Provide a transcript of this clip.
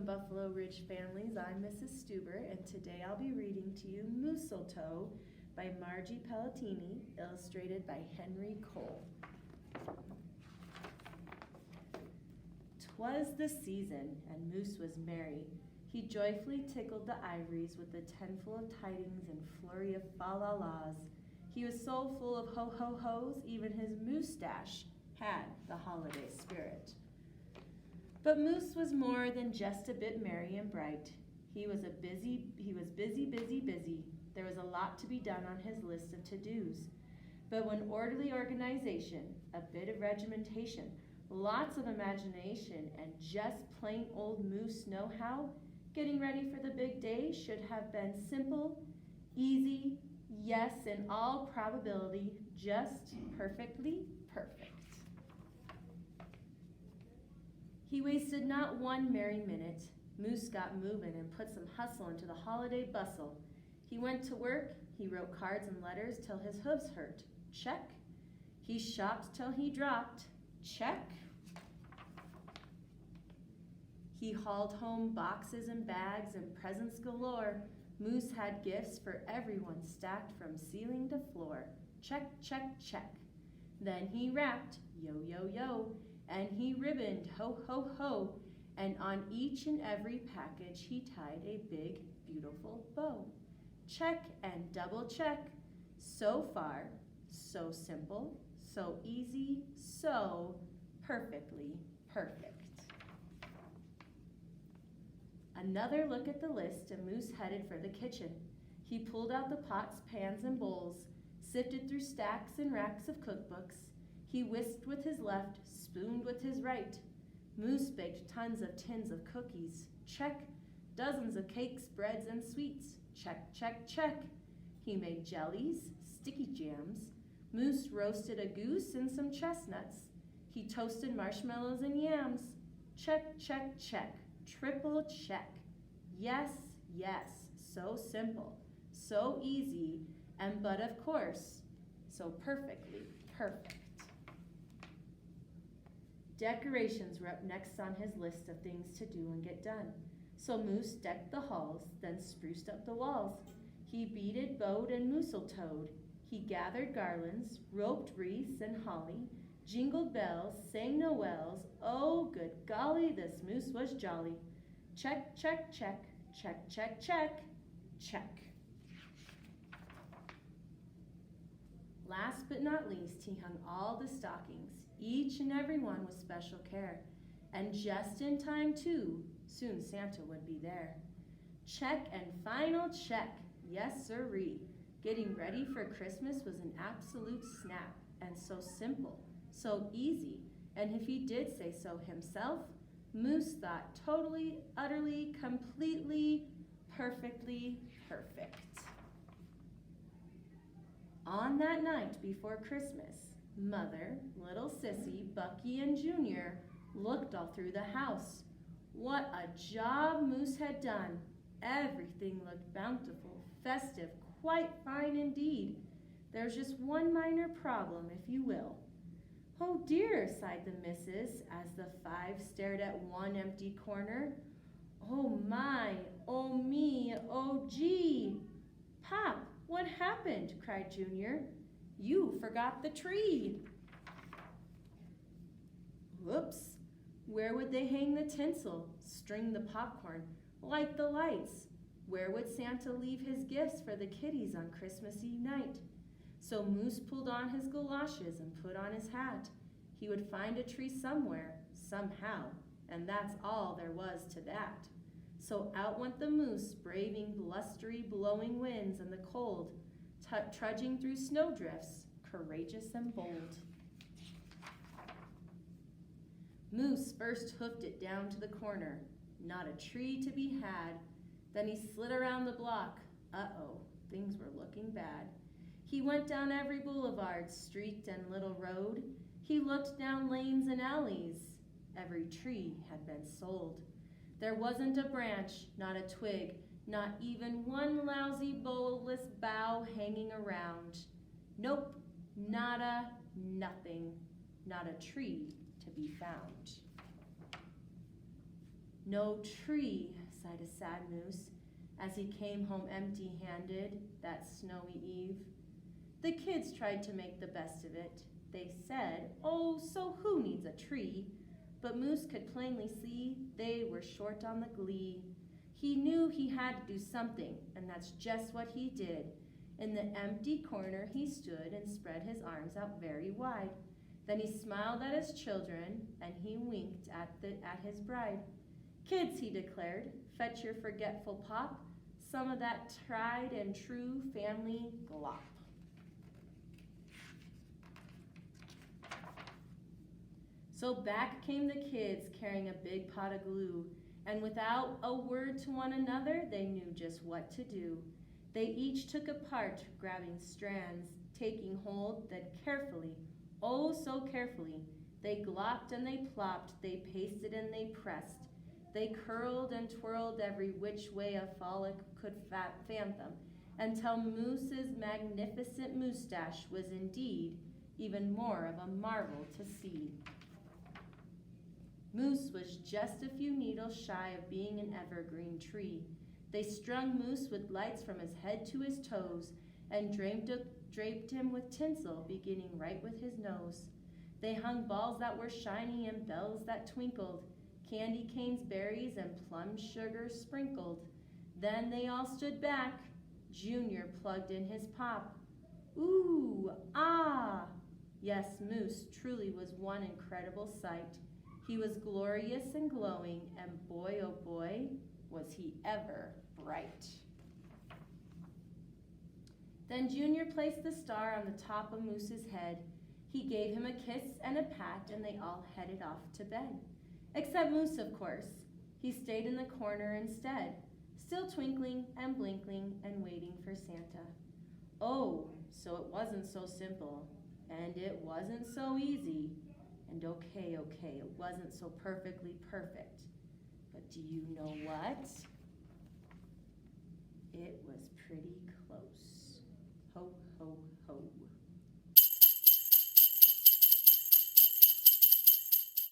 Buffalo Ridge families. I'm Mrs. Stuber, and today I'll be reading to you Mistletoe by Margie Pelletini, illustrated by Henry Cole. 'Twas the season, and Moose was merry. He joyfully tickled the ivories with a tenful of tidings and flurry of fa-la-las. He was so full of ho-ho-hos, even his moustache had the holiday spirit. But Moose was more than just a bit merry and bright. He was busy. There was a lot to be done on his list of to-dos. But when orderly organization, a bit of regimentation, lots of imagination, and just plain old Moose know-how, getting ready for the big day should have been simple, easy, yes, in all probability, just perfectly perfect. He wasted not one merry minute. Moose got moving and put some hustle into the holiday bustle. He went to work, he wrote cards and letters till his hooves hurt. Check. He shopped till he dropped. Check. He hauled home boxes and bags and presents galore. Moose had gifts for everyone stacked from ceiling to floor. Check, check, check. Then he wrapped, yo, yo, yo, and he ribboned, ho, ho, ho, and on each and every package he tied a big, beautiful bow. Check and double check. So far, so simple, so easy, so perfectly perfect. Another look at the list, and Moose headed for the kitchen. He pulled out the pots, pans, and bowls, sifted through stacks and racks of cookbooks. He whisked with his left, spooned with his right. Moose baked tons of tins of cookies. Check. Dozens of cakes, breads, and sweets. Check, check, check. He made jellies, sticky jams. Moose roasted a goose and some chestnuts. He toasted marshmallows and yams. Check, check, check. Triple check. Yes, yes. So simple, so easy, and but of course, so perfectly perfect. Decorations were up next on his list of things to do and get done. So Moose decked the halls, then spruced up the walls. He beaded, bowed, and mousseltoed. He gathered garlands, roped wreaths and holly, jingled bells, sang Noels. Oh, good golly, this Moose was jolly. Check, check, check, check, check, check, check. Last but not least, he hung all the stockings, each and every one with special care. And just in time, too, soon Santa would be there. Check and final check, yes sirree. Getting ready for Christmas was an absolute snap, and so simple, so easy, and if he did say so himself, Moose thought totally, utterly, completely, perfectly perfect. On that night before Christmas, Mother, little Sissy, Bucky, and Junior looked all through the house. What a job Moose had done. Everything looked bountiful, festive, quite fine indeed. There's just one minor problem, if you will. Oh dear, sighed the missus, as the five stared at one empty corner. Oh my, oh me, oh gee. Pop, what happened? Cried Junior. You forgot the tree. Whoops. Where would they hang the tinsel, string the popcorn, light the lights? Where would Santa leave his gifts for the kiddies on Christmas Eve night? So Moose pulled on his galoshes and put on his hat. He would find a tree somewhere, somehow, and that's all there was to that. So out went the Moose, braving blustery, blowing winds and the cold, trudging through snowdrifts, courageous and bold. Moose first hoofed it down to the corner, not a tree to be had. Then he slid around the block. Uh-oh, things were looking bad. He went down every boulevard, street, and little road. He looked down lanes and alleys. Every tree had been sold. There wasn't a branch, not a twig, not even one lousy, bulbless bough hanging around. Nope, nada, nothing, not a tree to be found. No tree, sighed a sad moose, as he came home empty-handed that snowy eve. The kids tried to make the best of it. They said, "Oh, so who needs a tree?" But Moose could plainly see they were short on the glee. He knew he had to do something, and that's just what he did. In the empty corner he stood and spread his arms out very wide. Then he smiled at his children, and he winked at his bride. "Kids," he declared, "fetch your forgetful pop, some of that tried and true family glop." So back came the kids carrying a big pot of glue, and without a word to one another, they knew just what to do. They each took a part, grabbing strands, taking hold, then carefully, oh so carefully, they glopped and they plopped, they pasted and they pressed. They curled and twirled every which way a frolic could fathom, until Moose's magnificent moustache was indeed even more of a marvel to see. Moose was just a few needles shy of being an evergreen tree. They strung Moose with lights from his head to his toes and draped him with tinsel, beginning right with his nose. They hung balls that were shiny and bells that twinkled, candy canes, berries, and plum sugar sprinkled. Then they all stood back. Junior plugged in his pop. Ooh, ah! Yes, Moose truly was one incredible sight. He was glorious and glowing, and boy, oh boy, was he ever bright. Then Junior placed the star on the top of Moose's head. He gave him a kiss and a pat, and they all headed off to bed. Except Moose, of course. He stayed in the corner instead, still twinkling and blinking and waiting for Santa. Oh, so it wasn't so simple, and it wasn't so easy, and okay, it wasn't so perfectly perfect. But do you know what? It was pretty close. Ho, ho, ho.